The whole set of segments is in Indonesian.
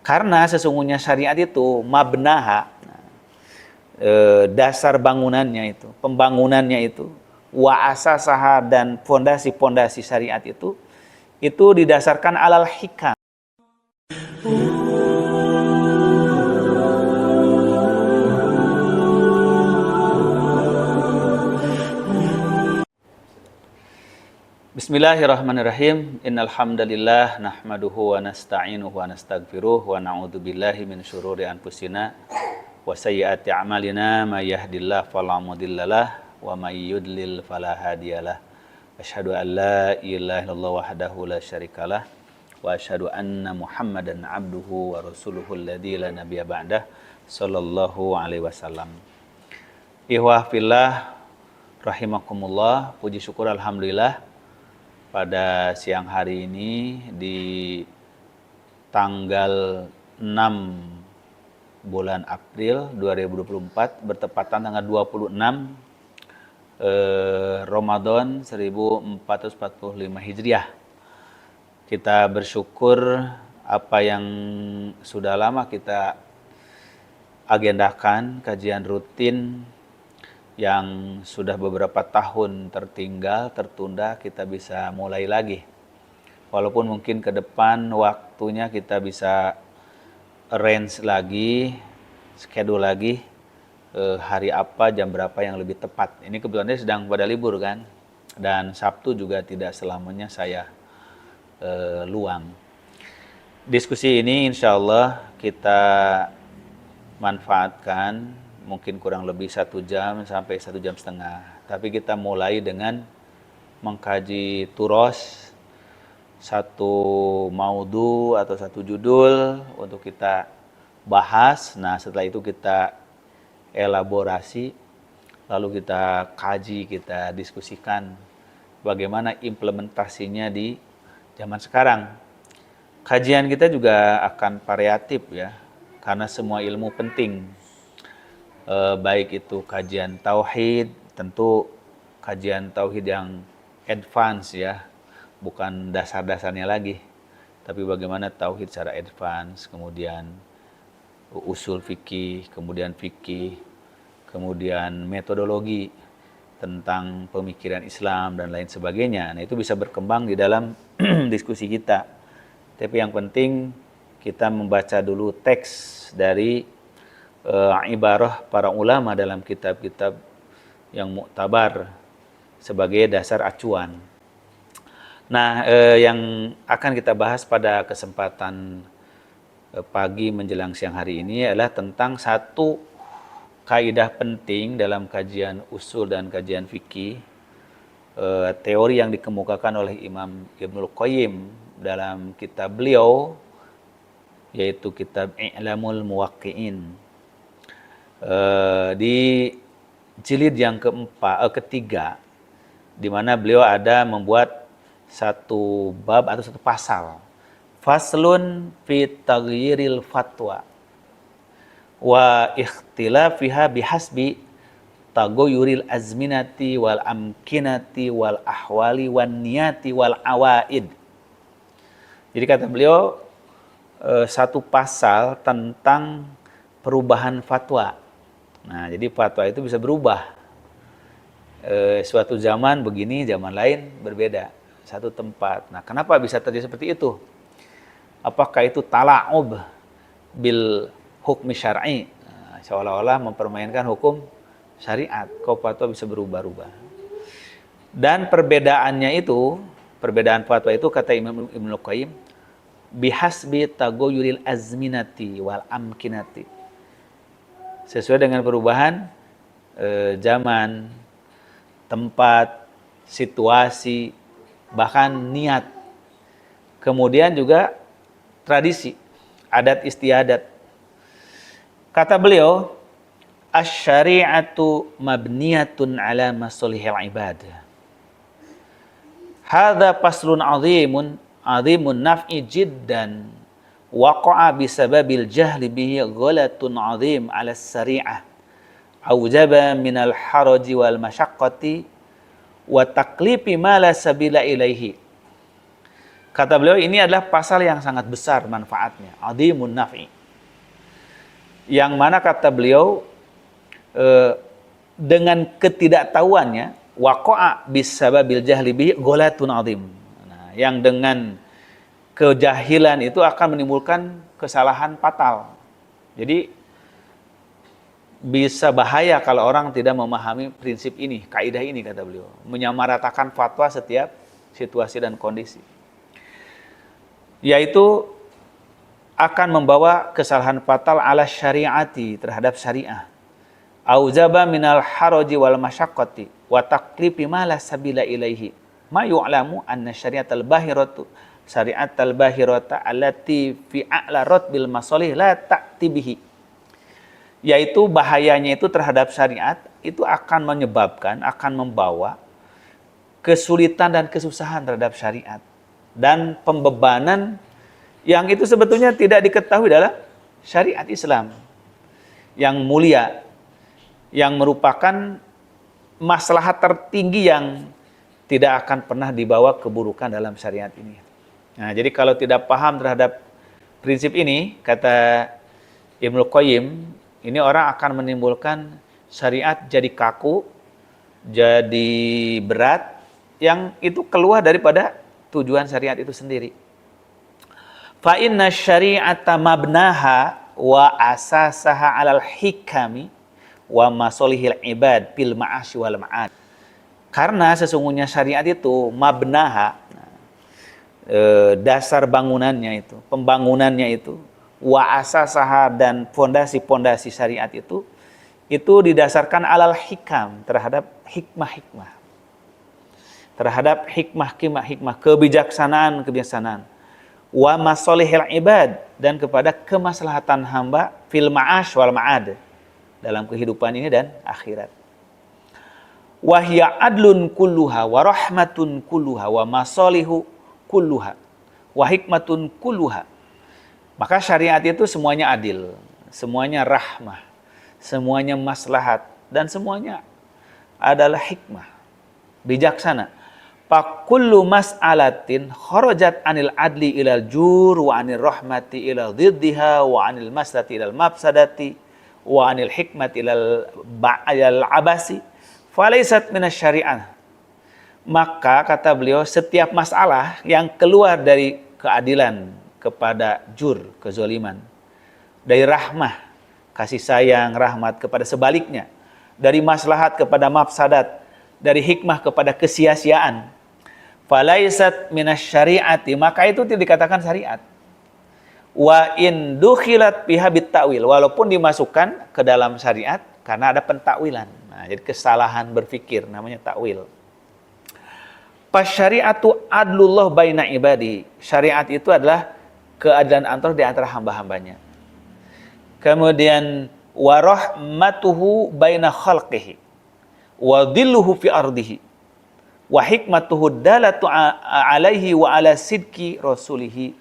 Karena sesungguhnya syariat itu mabnaha, dasar bangunannya itu, pembangunannya itu, wa asasaha, dan fondasi-fondasi syariat itu didasarkan alal hikam. Bismillahirrahmanirrahim. Innal hamdalillah nahmaduhu wa nasta'inuhu wa nastaghfiruh wa na'udzu billahi min syururi anfusina wa sayyiati a'malina may yahdihillahu fala mudhillalah wa may yudlil fala hadiyalah. Asyhadu an la ilaha illallah wahdahu la syarikalah wa asyhadu anna Muhammadan abduhu wa rasuluhu alladzi la nabiyya ba'dah sallallahu alaihi wasallam. Ihwah fillah rahimakumullah, puji syukur alhamdulillah pada siang hari ini di tanggal 6 bulan April 2024 bertepatan tanggal 26 Ramadan 1445 Hijriah. Kita bersyukur apa yang sudah lama kita agendakan, kajian rutin yang sudah beberapa tahun tertinggal, tertunda, kita bisa mulai lagi. Walaupun mungkin ke depan waktunya kita bisa arrange lagi, schedule lagi, hari apa, jam berapa yang lebih tepat. Ini kebetulan sedang pada libur kan, dan Sabtu juga tidak selamanya saya luang. Diskusi ini insya Allah kita manfaatkan mungkin kurang lebih 1 jam sampai 1 jam setengah. Tapi kita mulai dengan mengkaji turos, satu maudhu atau satu judul untuk kita bahas. Nah, setelah itu kita elaborasi, lalu kita kaji, kita diskusikan bagaimana implementasinya di zaman sekarang. Kajian kita juga akan variatif ya, karena semua ilmu penting. Baik itu kajian tauhid, tentu kajian tauhid yang advance ya, bukan dasar-dasarnya lagi, tapi bagaimana tauhid secara advance, kemudian usul fikih, kemudian metodologi tentang pemikiran Islam dan lain sebagainya. Nah, itu bisa berkembang di dalam diskusi kita. Tapi yang penting kita membaca dulu teks dari ibarah para ulama dalam kitab-kitab yang muktabar sebagai dasar acuan. Nah, yang akan kita bahas pada kesempatan pagi menjelang siang hari ini adalah tentang satu kaidah penting dalam kajian usul dan kajian fikih, teori yang dikemukakan oleh Imam Ibnul Qayyim dalam kitab beliau, yaitu kitab I'lamul Muwaqqi'in. Di jilid yang ketiga, di mana beliau ada membuat satu bab atau satu pasal, faslun fi taghyiril fatwa wa ikhtilafiha bihasbi tagoyuril azminati wal amkinati wal ahwali wan niyati wal awaid. Jadi kata beliau, satu pasal tentang perubahan fatwa. Nah, jadi fatwa itu bisa berubah. Suatu zaman begini, zaman lain berbeda. Satu tempat. Nah, kenapa bisa terjadi seperti itu? Apakah itu tala'ub bil hukmi syar'i? Nah, seolah-olah mempermainkan hukum syariat. Kok fatwa bisa berubah-ubah? Dan perbedaannya itu, perbedaan fatwa itu kata Imam Ibnul Qayyim, bihasbi tagoyuril azminati wal amkinati. Sesuai dengan perubahan zaman, tempat, situasi, bahkan niat. Kemudian juga tradisi, adat istiadat. Kata beliau, asy-syari'atu mabniyatun ala masalihil ibad. Hadza faslun 'azimun naf'i jiddan waqa'a bisababil jahli bihi ghalatun 'azim 'ala as-sari'ah aujaba minal haraji wal masyaqqati wa taklifi ma la sabila ilaihi. Kata beliau, ini adalah pasal yang sangat besar manfaatnya, adhimun naf'i. Yang mana kata beliau, dengan ketidaktahuannya, waqa'a bisababil jahli bihi ghalatun adhim. Nah, yang dengan kejahilan itu akan menimbulkan kesalahan fatal. Jadi bisa bahaya kalau orang tidak memahami prinsip ini, kaidah ini, kata beliau, menyamaratakan fatwa setiap situasi dan kondisi, yaitu akan membawa kesalahan fatal ala syariati, terhadap syariah, auzaba minal haraji wal masyaqqati wa taqlifi ma la sabila ilaihi ma yu'lamu anna syariatal bahiratu syariatal bahirata allati fi a'la ratbil masalih la ta'ti bihi. Yaitu bahayanya itu terhadap syariat itu akan menyebabkan, akan membawa kesulitan dan kesusahan terhadap syariat dan pembebanan yang itu sebetulnya tidak diketahui dalam syariat Islam yang mulia, yang merupakan maslahat tertinggi yang tidak akan pernah dibawa keburukan dalam syariat ini. Nah, jadi kalau tidak paham terhadap prinsip ini, kata Ibnu Qayyim, ini orang akan menimbulkan syariat jadi kaku, jadi berat, yang itu keluar daripada tujuan syariat itu sendiri. Fa inna syari'ata mabnaha wa asasaha 'alal hikami wa masolihil ibad fil ma'asy wal ma'ad. Karena sesungguhnya syariat itu mabnaha, dasar bangunannya itu, pembangunannya itu, wa asasaha, dan fondasi-fondasi syariat itu didasarkan 'alal hikam, terhadap hikmah-hikmah. Terhadap hikmah-hikmah, kebijaksanaan. Wa masolihil ibad, dan kepada kemaslahatan hamba fil ma'asy wal ma'ad, dalam kehidupan ini dan akhirat. Wahya adlun kulluha wa rahmatun kulluha wa masolihu kulluha wa hikmatun kulluha. Maka syariat itu semuanya adil, semuanya rahmah, semuanya maslahat, dan semuanya adalah hikmah, bijaksana. Fakullu mas'alatin kharajat anil adli ilal jur wa anil rahmati ilal dhiddiha wa anil maslati ilal mafsadati wa anil hikmati ilal abasi falaisat minas syari'ah. Maka kata beliau, setiap masalah yang keluar dari keadilan kepada jur, kezaliman, dari rahmah, kasih sayang, rahmat, kepada sebaliknya, dari maslahat kepada mafsadat, dari hikmah kepada kesia-siaan, falaisat minas syari'ati, maka itu tidak dikatakan syariat. Wa in dukhilat biha bit ta'wil, walaupun dimasukkan ke dalam syariat karena ada pentakwilan. Nah, jadi kesalahan berpikir, namanya takwil. Pasyari'atu adlullah baina ibadi. Syariat itu adalah keadilan di antara hamba-hambanya. Kemudian wa rahmatuhu baina khalqihi wa dhilluhu fi ardihi wa hikmatuhu dalatu alaihi wa ala sidqi rasulihi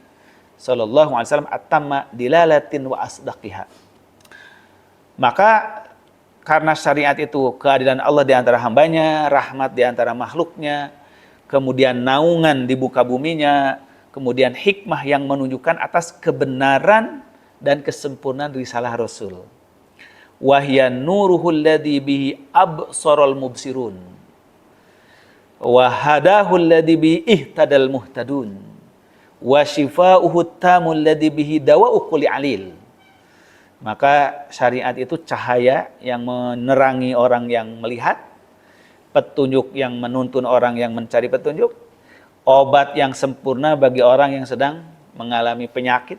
sallallahu alaihi wasallam atamma dilalatin wa asdaqiha. Maka karena syariat itu keadilan Allah di antara hambanya, rahmat di antara makhluknya, kemudian naungan di muka buminya, kemudian hikmah yang menunjukkan atas kebenaran dan kesempurnaan risalah Rasul. Wahya nuruhul ladzi bihi absarul mubsirun wa hadahul ladzi bihi ihtadal muhtadun wa shifaa'uhu tamul ladzi bihi dawa'u kulli alil. Maka syariat itu cahaya yang menerangi orang yang melihat, petunjuk yang menuntun orang yang mencari petunjuk, obat yang sempurna bagi orang yang sedang mengalami penyakit,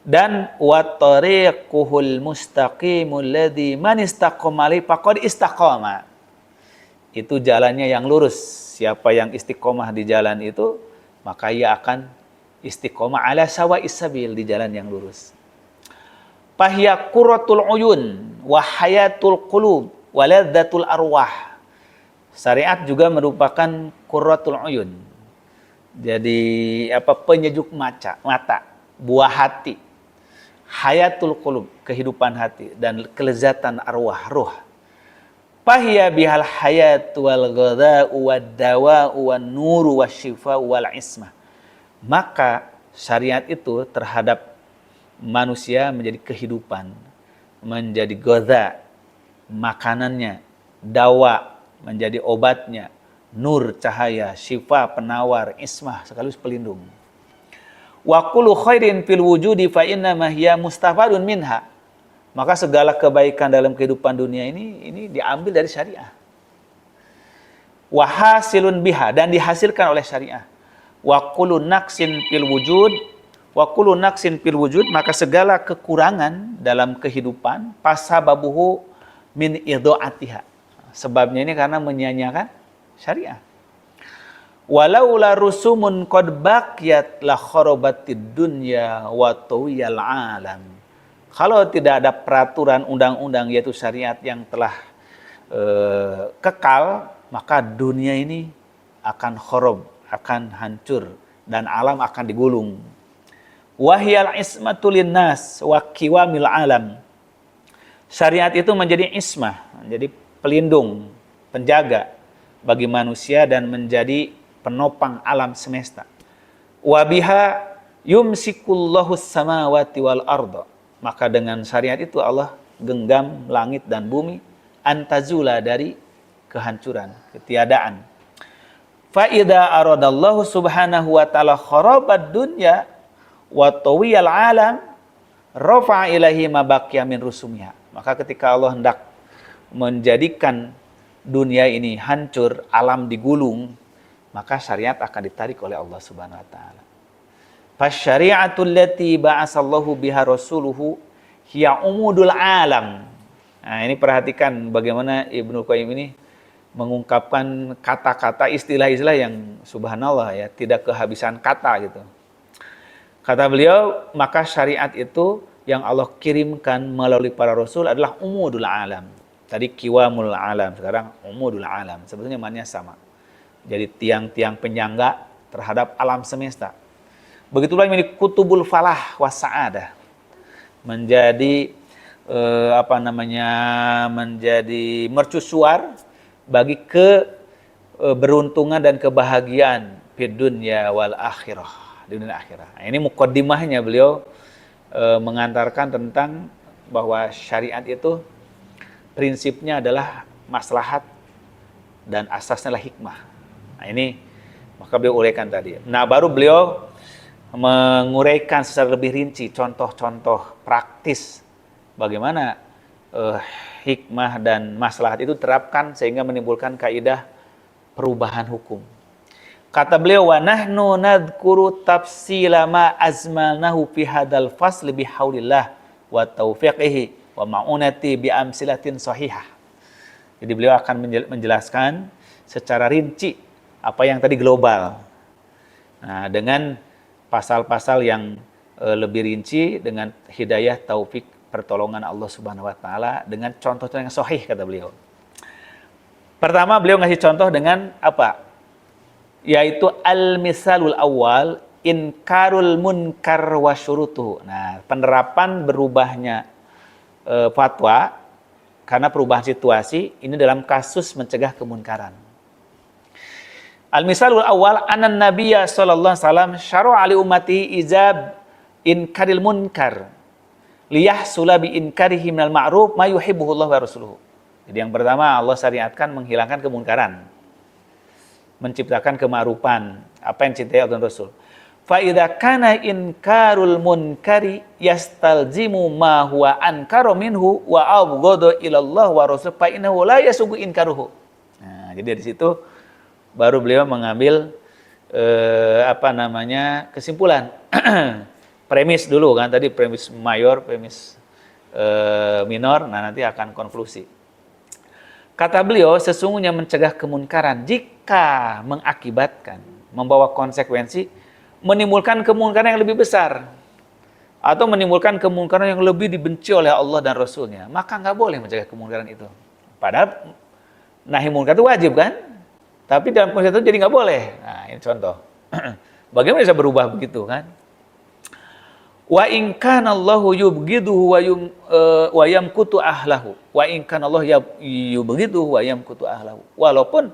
dan wa tariquhul mustaqimul ladzi man istaqama alaihi faqad istaqama. Itu jalannya yang lurus. Siapa yang istiqomah di jalan itu, maka ia akan istiqomah ala sawa'is sabil, di jalan yang lurus. Fahya qurratul uyun wa hayatul qulub wa ladzatul arwah. Syariat juga merupakan qurratul uyun. Jadi penyejuk mata, buah hati. Hayatul qulub, kehidupan hati, dan kelezatan arwah, ruh. Fahya bihal hayat wal ghadha'u wad dawa'u wan nuru wasyifa'u wal ismah. maka syariat itu terhadap manusia menjadi kehidupan, menjadi ghodha, makanannya, dawa, menjadi obatnya, nur, cahaya, syifa, penawar, ismah, sekaligus pelindung. Wa kullu khairin fil wujudi fa inna ma hiya mustafadun minha. Maka segala kebaikan dalam kehidupan dunia ini diambil dari syariah. Wa hasilun biha, dan dihasilkan oleh syariah. Wa kullu naqsin fil wujud, maka segala kekurangan dalam kehidupan pasababuhu min idha'atiha. Sebabnya ini karena menyia-nyiakan syariah. Walau la rusumun qad baqiyat la kharabatid dunya wa tawiyal alam. Kalau tidak ada peraturan undang-undang yaitu syariat yang telah kekal, maka dunia ini akan khorob, akan hancur, dan alam akan digulung. Wahyal ismatul linnas wa qiwamil alam. Syariat itu menjadi ismah, menjadi pelindung, penjaga bagi manusia dan menjadi penopang alam semesta. Wa biha yumsikullahu samawati wal arda. Maka dengan syariat itu Allah genggam langit dan bumi antazula dari kehancuran, ketiadaan. Fa idza aradallahu subhanahu wa ta'ala kharabad dunya wa tawiyal alam rafa'a ilahi ma baqiya min rusumiha. Maka ketika Allah hendak menjadikan dunia ini hancur, alam digulung, maka syariat akan ditarik oleh Allah Subhanahu wa taala. Fasyari'atul lati ba'asallahu biha rasuluhu hiya umudul alam. Nah, ini perhatikan bagaimana Ibnu Qayyim ini mengungkapkan kata-kata, istilah-istilah yang subhanallah ya, tidak kehabisan kata gitu. Kata beliau, maka syariat itu yang Allah kirimkan melalui para rasul adalah umudul alam. Tadi kiwamul alam, sekarang umudul alam. Sebetulnya maknanya sama. Jadi tiang-tiang penyangga terhadap alam semesta. Begitulah ini kutubul falah was sa'adah. Menjadi menjadi mercusuar bagi keberuntungan dan kebahagiaan di dunia wal akhirah, di dunia akhirat. Nah, ini mukaddimahnya beliau mengantarkan tentang bahwa syariat itu prinsipnya adalah maslahat dan asasnya adalah hikmah. Nah, ini maka beliau uraikan tadi. Nah, baru beliau menguraikan secara lebih rinci contoh-contoh praktis bagaimana hikmah dan maslahat itu terapkan sehingga menimbulkan kaidah perubahan hukum. Kata beliau, wa nahnu nadhkuru tafsila ma azmalnahu fi hadal fasl bihaulillah wa taufiqihi wa ma'unati bi amsilatin sahihah. Jadi beliau akan menjelaskan secara rinci apa yang tadi global. Nah, dengan pasal-pasal yang lebih rinci dengan hidayah, taufik, pertolongan Allah Subhanahu wa taala dengan contoh-contoh yang sahih kata beliau. Pertama beliau ngasih contoh dengan apa? Yaitu al-misalul awal inkarul munkar wa syurutuhu. Nah, penerapan berubahnya fatwa karena perubahan situasi ini dalam kasus mencegah kemunkaran. Al-misalul awal anan nabiyya sallallahu alaihi wasallam syara'a li ummatihi izab inkaril munkar liyahsula bi inkarihi minal ma'ruf ma yuhibbuhu Allah wa rasuluhu. Jadi yang pertama Allah syariatkan menghilangkan kemunkaran, menciptakan kema'rufan, apa yang cintai Allah dan Rasul. Fa idza kana inkarul munkari yastalzimu ma huwa ankaru minhu wa abghadu ila Allah wa rasul fa innahu la yasugu inkaruhu. Nah, jadi dari situ baru beliau mengambil kesimpulan. Premis dulu kan tadi, premis mayor, premis minor, nah nanti akan konklusi. Kata beliau, sesungguhnya mencegah kemunkaran jika mengakibatkan, membawa konsekuensi, menimbulkan kemunkaran yang lebih besar atau menimbulkan kemunkaran yang lebih dibenci oleh Allah dan Rasulnya, maka nggak boleh mencegah kemunkaran itu. Padahal nahi munkar itu wajib kan? Tapi dalam konsep itu jadi nggak boleh. Nah, ini contoh. Bagaimana bisa berubah begitu kan? Wa in kana Allahu yubghiduhu wa yamkutu ahlahu. Wa in kana Allah yubghiduhu wa yamkutu ahlahu. Walaupun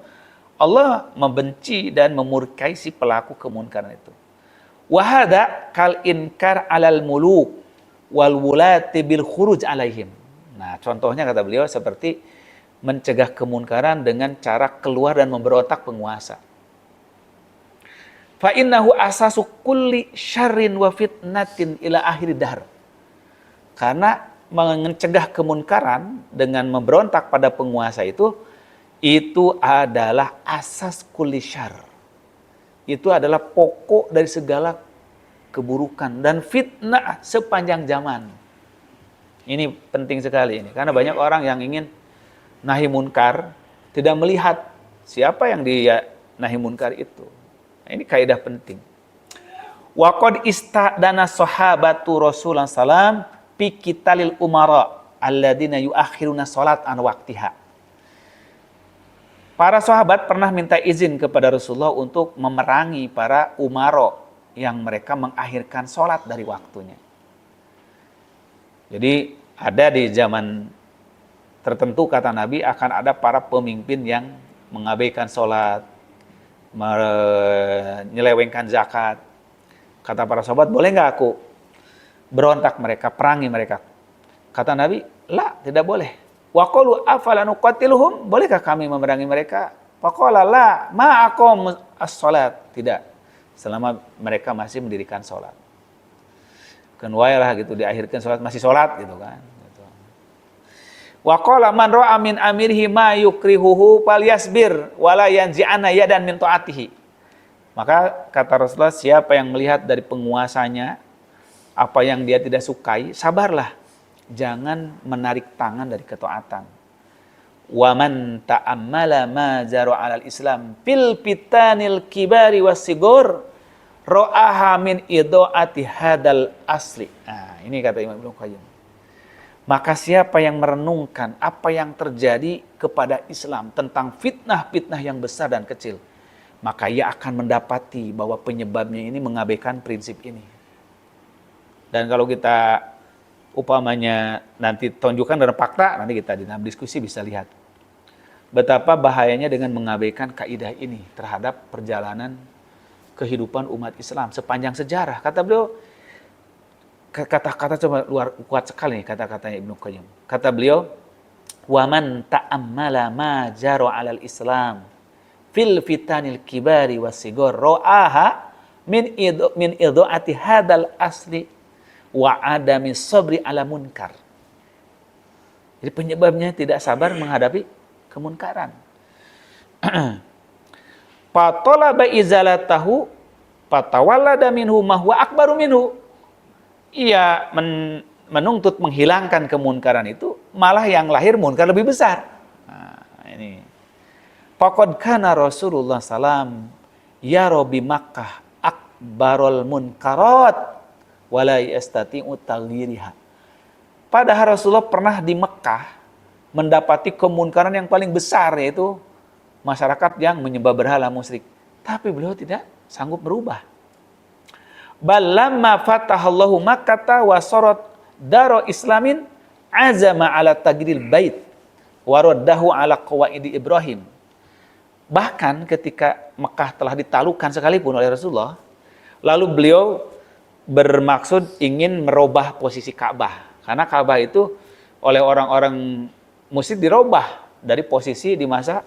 Allah membenci dan memurkai si pelaku kemunkaran itu. Wa hadza kal inkar 'alal muluk wal wulati bil khuruj 'alaihim. Nah, contohnya kata beliau seperti mencegah kemunkaran dengan cara keluar dan memberontak penguasa. Fa innahu asasu kulli syarrin wa fitnatin ila akhir dahr. Karena mencegah kemunkaran dengan memberontak pada penguasa itu adalah asas kulli syarr. Itu adalah pokok dari segala keburukan dan fitnah sepanjang zaman. Ini penting sekali ini, karena banyak orang yang ingin nahi munkar tidak melihat siapa yang dia nahi munkar itu. Nah, ini kaidah penting. Wa qad istadana sahabatu Rasulullah sallam fi qitalil umara alladzina yuakhiruna salat an waqtiha. Para sahabat pernah minta izin kepada Rasulullah untuk memerangi para umara yang mereka mengakhirkan salat dari waktunya. Jadi ada di zaman tertentu kata Nabi akan ada para pemimpin yang mengabaikan sholat, menyelewengkan zakat. Kata para sahabat, boleh nggak aku berontak mereka, perangi mereka? Kata Nabi, la, tidak boleh. Wa qalu afala nuqatiluhum, bolehkah kami memerangi mereka? Faqala la, ma aqam as-salat, tidak. Selama mereka masih mendirikan sholat. Kan lah gitu, diakhirkan sholat masih sholat gitu kan. Gitu. Wa qala man ra'a min amirhi ma yukrihuhu falyasbir wala yanzi'ana yadan min ta'atihi. Maka kata Rasulullah, siapa yang melihat dari penguasanya apa yang dia tidak sukai, sabarlah. Jangan menarik tangan dari ketaatan. Wa man ta'ammala ma jara 'alal Islam fil fitanil kibari wasigur ra'aha min idaati hadal asli. Nah, ini kata Imam Ibnu Qayyim. Maka siapa yang merenungkan apa yang terjadi kepada Islam tentang fitnah-fitnah yang besar dan kecil, maka ia akan mendapati bahwa penyebabnya ini mengabaikan prinsip ini. Dan kalau kita upamanya nanti tunjukkan dalam fakta, nanti kita di dalam diskusi bisa lihat betapa bahayanya dengan mengabaikan kaidah ini terhadap perjalanan kehidupan umat Islam sepanjang sejarah. Kata beliau, kata-kata coba luar kuat sekali nih kata-katanya Ibnu Qayyim. Kata beliau, wa man ta'ammala ma jara 'alal Islam fil fitanil kibari wasigor ra'aha min idhaati hadal asli wa adami sabri ala munkar. Jadi penyebabnya tidak sabar menghadapi kemunkaran. Fatolaba izalatahu fatawallada minhu ma huwa akbaru minhu. Ia menuntut menghilangkan kemunkaran itu, malah yang lahir munkar lebih besar. Nah, ini. Faqad kana Rasulullah sallam yara bi Makkah akbarul munkarat wala yastati'u taghyiriha. Padahal Rasulullah pernah di Mekah mendapati kemunkaran yang paling besar, yaitu masyarakat yang menyembah berhala musyrik. Tapi beliau tidak sanggup berubah. Balamma fatahallahu Makkah wa sarat daro islamin azama ala taghril bait wa raddahu ala qawaidi Ibrahim. Bahkan ketika Mekah telah ditaklukkan sekalipun oleh Rasulullah, lalu beliau bermaksud ingin merubah posisi Ka'bah. Karena Ka'bah itu oleh orang-orang musyrik dirubah dari posisi di masa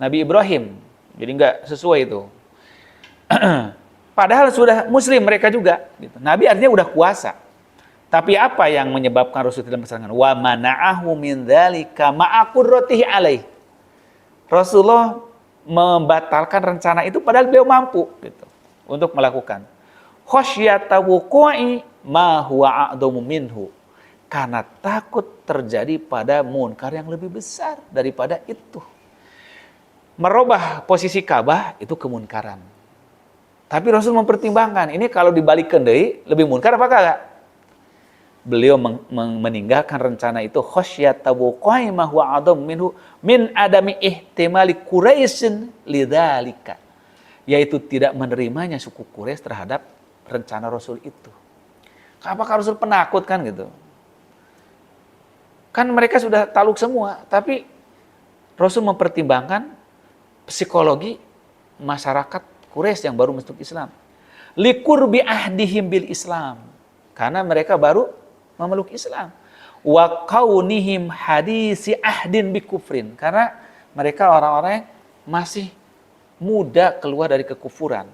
Nabi Ibrahim. Jadi nggak sesuai itu. Padahal sudah muslim mereka juga. Gitu. Nabi artinya udah kuasa. Tapi apa yang menyebabkan Rasul tidak berserangan? Wa mana'ahu min dzalika ma'aqurratihi alaih. Rasulullah membatalkan rencana itu padahal beliau mampu gitu untuk melakukan. Khasyata wuqu'i ma huwa a'dhamu minhu. Karena takut terjadi pada munkar yang lebih besar daripada itu. Merubah posisi Ka'bah itu kemunkaran. Tapi Rasul mempertimbangkan, ini kalau dibalikkan deui lebih munkar apa kagak? Beliau meninggalkan rencana itu khasyata wuqu'i ma huwa a'dhamu minhu min adami ihtimali Quraisyin lidzalika. Yaitu tidak menerimanya suku Quraisy terhadap rencana Rasul itu. Apakah Rasul penakut kan gitu? Kan mereka sudah takluk semua, tapi Rasul mempertimbangkan psikologi masyarakat Quraisy yang baru masuk Islam. liqurbi ahdihim bil Islam. Karena mereka baru memeluk Islam. Wa kaunihim hadisi ahdin bi kufrin. Karena mereka orang-orang yang masih muda keluar dari kekufuran.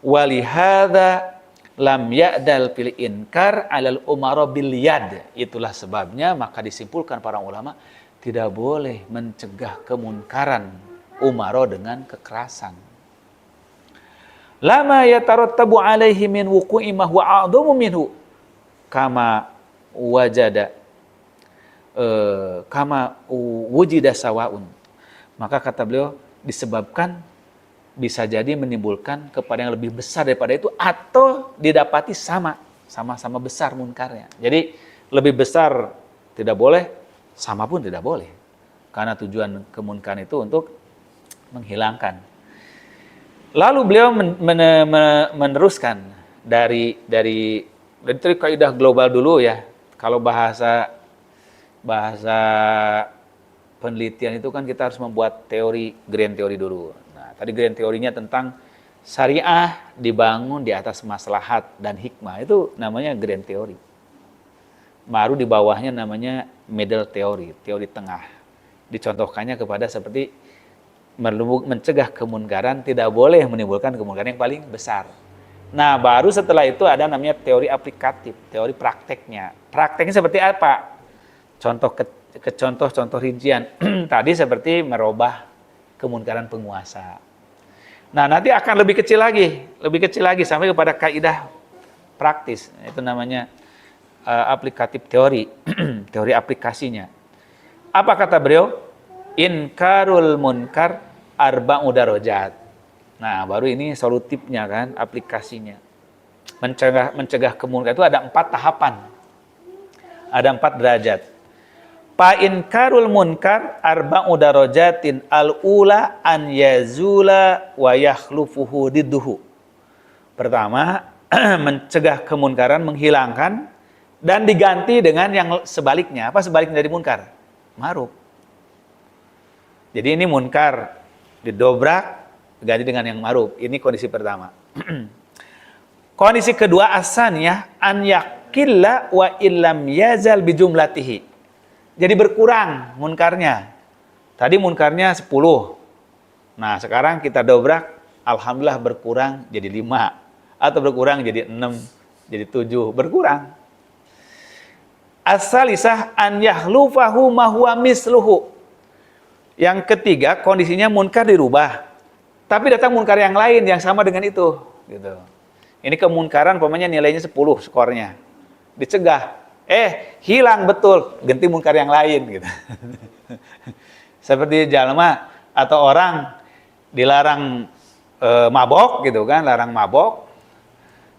Walihada lam ya'dal fil inkar alal umara bil yad. Itulah sebabnya maka disimpulkan para ulama tidak boleh mencegah kemunkaran umara dengan kekerasan. Lama yatarattabu alaihi min wuqu'i ma huwa a'dhamu minhu kama wajada kama wujida sawaun. Maka kata beliau disebabkan bisa jadi menimbulkan kepada yang lebih besar daripada itu atau didapati sama-sama besar munkarnya. Jadi lebih besar tidak boleh, sama pun tidak boleh. Karena tujuan kemunkaran itu untuk menghilangkan. Lalu beliau meneruskan dari kaidah global dulu ya. Kalau bahasa penelitian itu kan kita harus membuat teori, grand teori dulu. Tadi grand teorinya tentang syariah dibangun di atas maslahat dan hikmah. Itu namanya grand teori. Baru di bawahnya namanya middle teori, teori tengah. Dicontohkannya kepada seperti mencegah kemunkaran tidak boleh menimbulkan kemunkaran yang paling besar. Nah, baru setelah itu ada namanya teori aplikatif, teori prakteknya. Prakteknya seperti apa? Contoh rincian. Tadi seperti merubah kemunkaran penguasa. Nah, nanti akan lebih kecil lagi sampai kepada kaidah praktis. Itu namanya aplikatif teori, teori aplikasinya. Apa kata beliau? Inkarul munkar arba'u darajat. Nah, baru ini solutifnya kan, aplikasinya. Mencegah kemunkaran itu ada 4 tahapan. Ada 4 derajat. Pa inkarul munkar arba'u darajatin al-ula an yazula wa yakhlufuhu didduhu. Pertama, mencegah kemunkaran, menghilangkan dan diganti dengan yang sebaliknya. Apa sebaliknya dari munkar? Ma'ruf. Jadi ini munkar didobrak, diganti dengan yang ma'ruf. Ini kondisi pertama. Kondisi kedua asaniyah an yakilla wa illam yazal bijumlatihi. Jadi berkurang munkarnya. Tadi munkarnya 10. Nah, sekarang kita dobrak, alhamdulillah berkurang jadi 5. Atau berkurang jadi 6, jadi 7. Berkurang. As-salisah an yahlufahu ma huwa misluhu. Yang ketiga, kondisinya munkar dirubah. Tapi datang munkar yang lain yang sama dengan itu. Gitu. Ini kemunkaran, pokoknya nilainya 10 skornya. Dicegah. Hilang betul, ganti munkar yang lain gitu. Seperti jalma atau orang dilarang mabok gitu kan, larang mabok.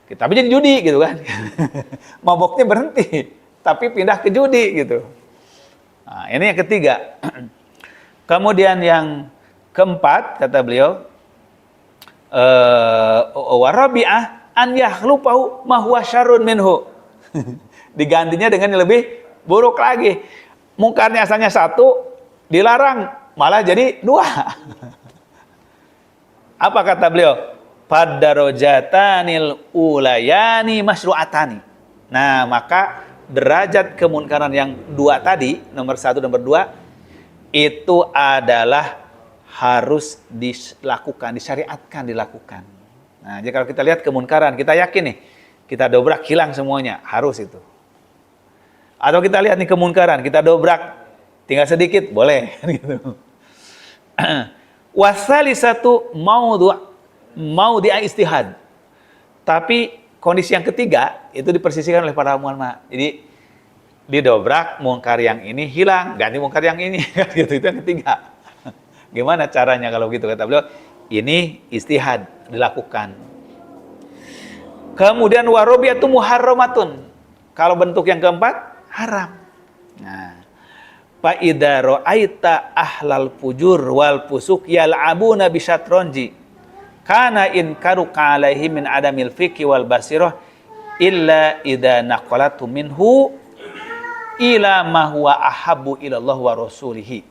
Tapi jadi judi gitu kan. Maboknya berhenti, tapi pindah ke judi gitu. Nah, ini yang ketiga. Kemudian yang keempat kata beliau warabi'ah an yakhlufahu ma huwa syarrun minhu. Digantinya dengan yang lebih buruk lagi. Mungkarnya asalnya 1, dilarang malah jadi 2. Apa kata beliau? Paddarojatanil ulayani masyru'atani. Nah, maka derajat kemunkaran yang 2 tadi, nomor 1, nomor 2, itu adalah harus dilakukan, disyariatkan, dilakukan. Nah, jadi kalau kita lihat kemunkaran, kita yakin nih, kita dobrak hilang semuanya, harus itu. Atau kita lihat nih kemunkaran, kita dobrak, tinggal sedikit, boleh. Gitu. Wasalisatu maudhi'a istihad. Tapi kondisi yang ketiga, itu dipersisikan oleh para ulama. Jadi, didobrak, munkar yang ini hilang, ganti munkar yang ini. Gitu, itu yang ketiga. Gimana caranya kalau gitu, kata beliau? Ini istihad, dilakukan. Kemudian warobiatu muharramatun. Kalau bentuk yang keempat, haram. Nah, fa idza ra'aita ahlal fujur wal fusuq yal'abuna bi syatranji kana inkaru alaihi min adamil fiqhi wal basirah illa idza naqalatu minhu ila ma huwa ahabbu ila Allah wa rasulihi.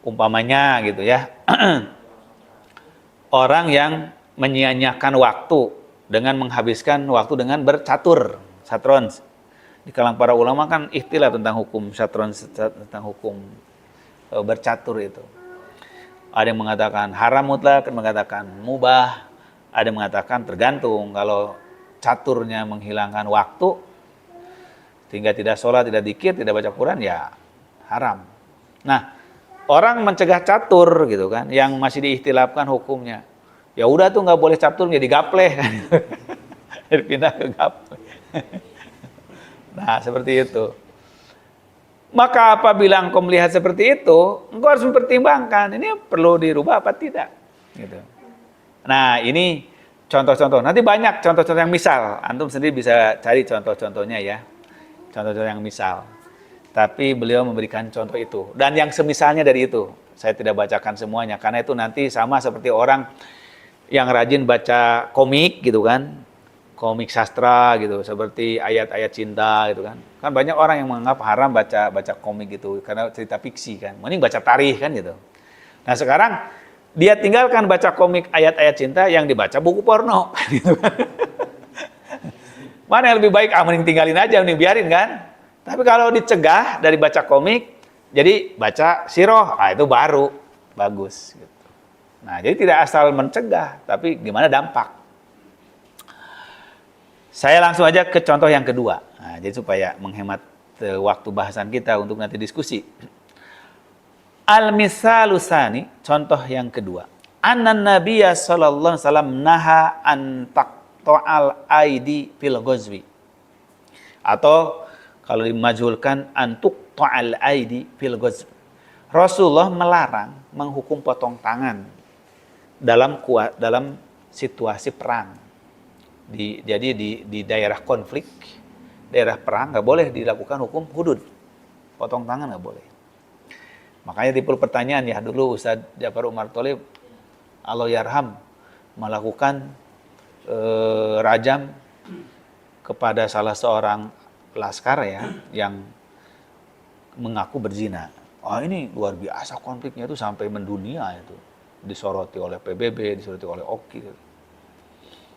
Umpamanya gitu ya. Orang yang menyia-nyiakan waktu dengan menghabiskan waktu dengan bercatur, satrons. Di kalangan para ulama kan ikhtilaf tentang hukum satrons, tentang hukum bercatur itu. Ada yang mengatakan haram mutlak, ada yang mengatakan mubah, ada yang mengatakan tergantung. Kalau caturnya menghilangkan waktu, sehingga tidak sholat, tidak dzikir, tidak baca Quran, ya haram. Nah, orang mencegah catur gitu kan, yang masih diikhtilafkan hukumnya. Ya udah tuh nggak boleh catur, jadi gapleh kan. Pindah ke gapleh. Nah, seperti itu. Maka apabila engkau melihat seperti itu, engkau harus mempertimbangkan ini perlu dirubah apa tidak. Gitu. Nah, ini contoh-contoh. Nanti banyak contoh-contoh yang misal. Antum sendiri bisa cari contoh-contohnya ya. Contoh-contoh yang misal. Tapi beliau memberikan contoh itu. Dan yang semisalnya dari itu. Saya tidak bacakan semuanya. Karena itu nanti sama seperti orang yang rajin baca komik gitu kan. Komik sastra gitu, seperti ayat-ayat cinta gitu kan. Kan banyak orang yang menganggap haram baca komik gitu karena cerita fiksi kan. Mending baca tarikh kan gitu. Nah, sekarang dia tinggalkan baca komik ayat-ayat cinta, yang dibaca buku porno gitu kan. Mana yang lebih baik? Mending tinggalin aja, mending biarin kan. Tapi kalau dicegah dari baca komik, jadi baca siroh, itu baru bagus gitu. Nah, jadi tidak asal mencegah, tapi gimana dampak. Saya langsung aja ke contoh yang kedua. Nah, jadi supaya menghemat waktu bahasan kita untuk nanti diskusi. Al-misalusani, contoh yang kedua. Annan nabiyya sallallahu alaihi wasallam naha an taqta'al aidi fil ghazwi. Atau kalau dimajhulkan an tuqta'al aidi fil ghazwi. Rasulullah melarang menghukum potong tangan dalam situasi perang. Jadi di daerah konflik, daerah perang, nggak boleh dilakukan hukum hudud, potong tangan nggak boleh. Makanya timbul pertanyaan ya, dulu Ustadz Ja'far Umar Tholib Allahyarham melakukan rajam kepada salah seorang laskar ya yang mengaku berzina. Ini luar biasa konfliknya itu sampai mendunia itu, disoroti oleh PBB, disoroti oleh OKI. Gitu.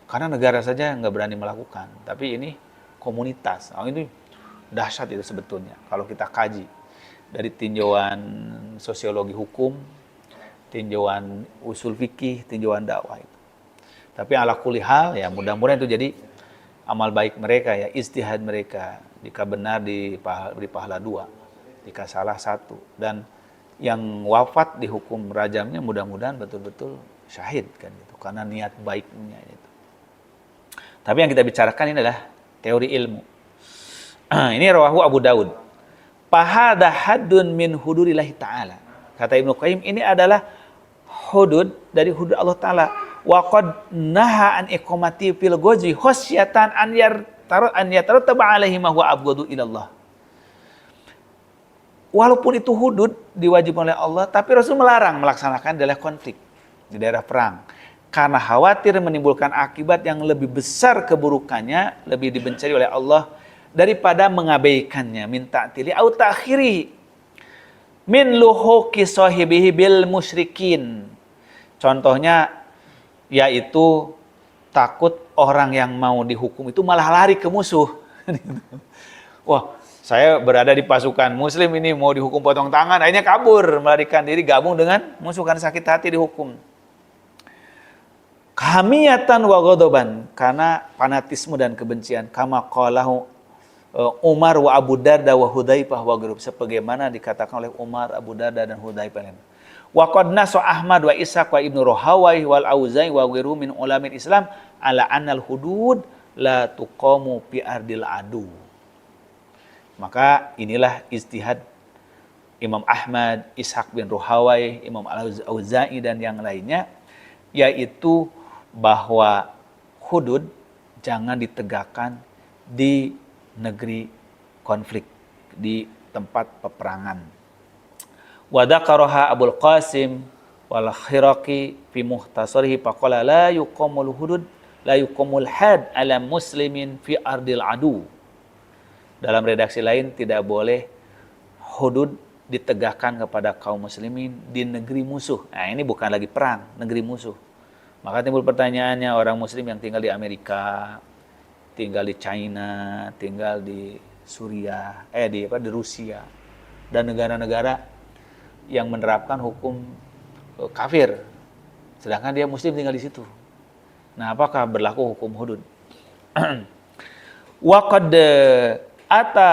Karena negara saja nggak berani melakukan, tapi ini komunitas. Ini dahsyat itu sebetulnya. Kalau kita kaji dari tinjauan sosiologi hukum, tinjauan usul fikih, tinjauan dakwah itu. Tapi ala kulli hal ya mudah-mudahan itu jadi amal baik mereka ya, ijtihad mereka. Jika benar di pahala 2, jika salah 1. Dan yang wafat dihukum rajamnya mudah-mudahan betul-betul syahid kan gitu, karena niat baiknya itu. Tapi yang kita bicarakan ini adalah teori ilmu. Ini rawahu Abu Daud. Fahadha haddun min hududillahi ta'ala. Kata Ibnu Qayyim, ini adalah hudud dari hudud Allah Ta'ala. Wa qad naha an iqamati fil ghazwi khasyatan an yatarattaba alaihi ma huwa abghadu ilallah. Walaupun itu hudud diwajibkan oleh Allah, tapi Rasul melarang melaksanakan dalam konflik di daerah perang. Karena khawatir menimbulkan akibat yang lebih besar keburukannya, lebih dibenci oleh Allah daripada mengabaikannya. Minta tili au ta'khiri min luhuqi sahibihi bil musyrikin. Contohnya yaitu takut orang yang mau dihukum itu malah lari ke musuh. Wah, saya berada di pasukan muslim ini mau dihukum potong tangan, akhirnya kabur, melarikan diri gabung dengan musuh karena sakit hati dihukum. Hamiyatan wa ghadaban, karena fanatisme dan kebencian. Kama qalahu Umar wa Abu Darda wa Hudzaifah wa ghairuhum, sebagaimana dikatakan oleh Umar, Abu Darda dan Hudzaifah. Wa qad nasa Ahmad wa Ishaq wa Ibnu Rahawai wal Auza'i wa ghairuhum min ulamil Islam ala annal hudud la tuqamu fi ardil adu. Maka inilah ijtihad Imam Ahmad, Ishaq bin Rahawai, Imam Al-Auza'i dan yang lainnya, yaitu bahwa hudud jangan ditegakkan di negeri konflik, di tempat peperangan. Wa dzakaraha Abul Qasim wal Khiraqi fi mukhtasarihi faqala la yuqamul hudud la yuqamul had ala muslimin fi ardil adu. Dalam redaksi lain, tidak boleh hudud ditegakkan kepada kaum muslimin di negeri musuh. Nah, ini bukan lagi perang, negeri musuh. Maka timbul pertanyaannya, orang muslim yang tinggal di Amerika, tinggal di China, tinggal di Suriah, di Rusia dan negara-negara yang menerapkan hukum kafir, sedangkan dia muslim tinggal di situ. Nah, apakah berlaku hukum hudud? Wa qad ata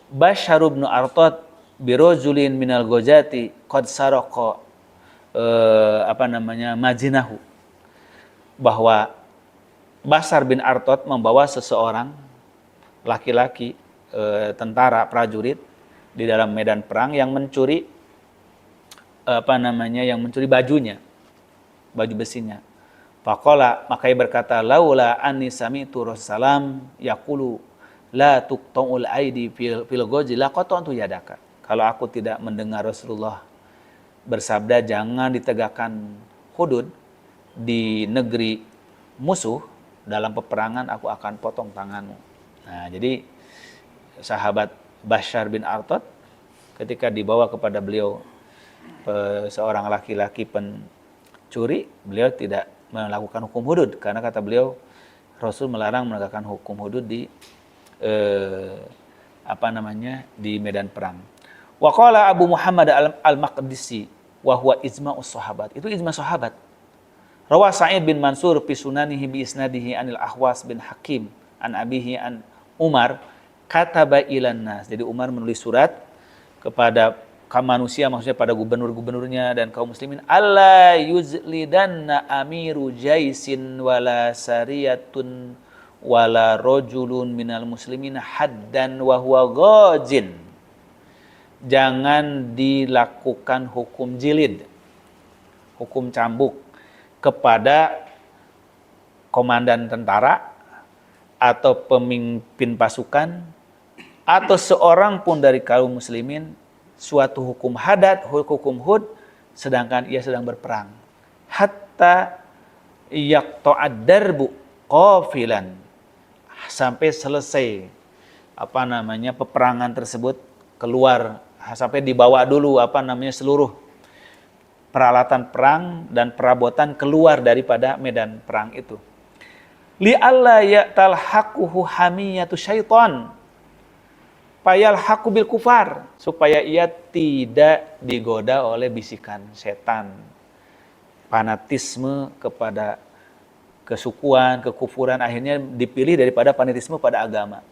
Bashar bin Artad birajulin minal Ghazati qad saraqa majinahu, bahwa Bashar bin Artad membawa seseorang laki-laki tentara prajurit di dalam medan perang yang mencuri bajunya, baju besinya. Faqala, maka ia berkata, laula anni sami'tu Rasulullah yaqulu la tuqta'ul aidi fil ghazi laqata'tu yadaka. Kalau aku tidak mendengar Rasulullah bersabda jangan ditegakkan hudud di negeri musuh dalam peperangan, aku akan potong tanganmu. Nah, jadi sahabat Bashar bin Artad ketika dibawa kepada beliau seorang laki-laki pencuri, beliau tidak melakukan hukum hudud karena kata beliau Rasul melarang menegakkan hukum hudud di di medan perang. Wa qala Abu Muhammad al-Maqdisi wa huwa ijma'us sahabat. Itu ijma' sahabat. Rawa Sa'id bin Mansur fi sunanihi bi isnadihi anil Ahwas bin Hakim an abihi an Umar kataba ilan nas. Jadi Umar menulis surat kepada kaum manusia, maksudnya pada gubernur-gubernurnya dan kaum muslimin, alla yuzlidanna amiru jaisin wala sariyatun wala rajulun minal muslimin haddan wa huwa ghajin. Jangan dilakukan hukum jilid, hukum cambuk kepada komandan tentara atau pemimpin pasukan atau seorang pun dari kaum muslimin suatu hukum haddad, hukum hud, sedangkan ia sedang berperang. Hatta yaqta'ad darbu qafilan, sampai selesai peperangan tersebut, keluar, sampai dibawa dulu seluruh peralatan perang dan perabotan keluar daripada medan perang itu. Li alla ya'talhaquhu hamiyatu syaitan fayalhaqu bil kufar, supaya ia tidak digoda oleh bisikan setan, fanatisme kepada kesukuan, kekufuran, akhirnya dipilih daripada fanatisme pada agama.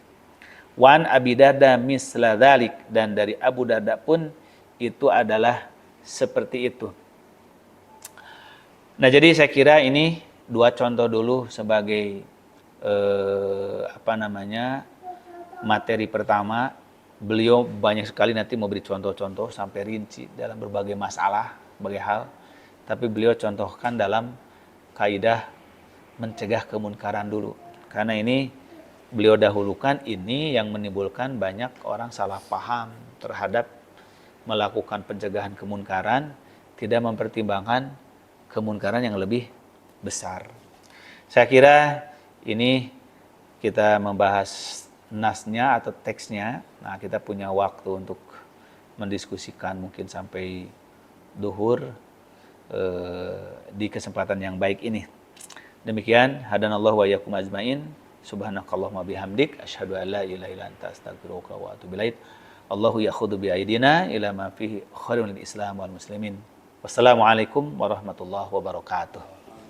Wan Abi Darda misla dzalik, dan dari Abu Darda pun itu adalah seperti itu. Nah, jadi saya kira ini dua contoh dulu sebagai materi pertama. Beliau banyak sekali nanti mau beri contoh-contoh sampai rinci dalam berbagai masalah, berbagai hal. Tapi beliau contohkan dalam kaidah mencegah kemunkaran dulu. Karena ini beliau dahulukan, ini yang menimbulkan banyak orang salah paham terhadap melakukan pencegahan kemunkaran, tidak mempertimbangkan kemunkaran yang lebih besar. Saya kira ini kita membahas nasnya atau teksnya. Nah, kita punya waktu untuk mendiskusikan mungkin sampai duhur di kesempatan yang baik ini. Demikian, hadanallahu wa iyyakum ajmain. Subhanakallahumma bihamdik asyhadu an la ilaha illa anta astaghfiruka wa atubu ilaik. Allahu ya'khudhu bi aidina ila ma fihi khairul lil Islam wal muslimin. Wassalamualaikum warahmatullahi wabarakatuh.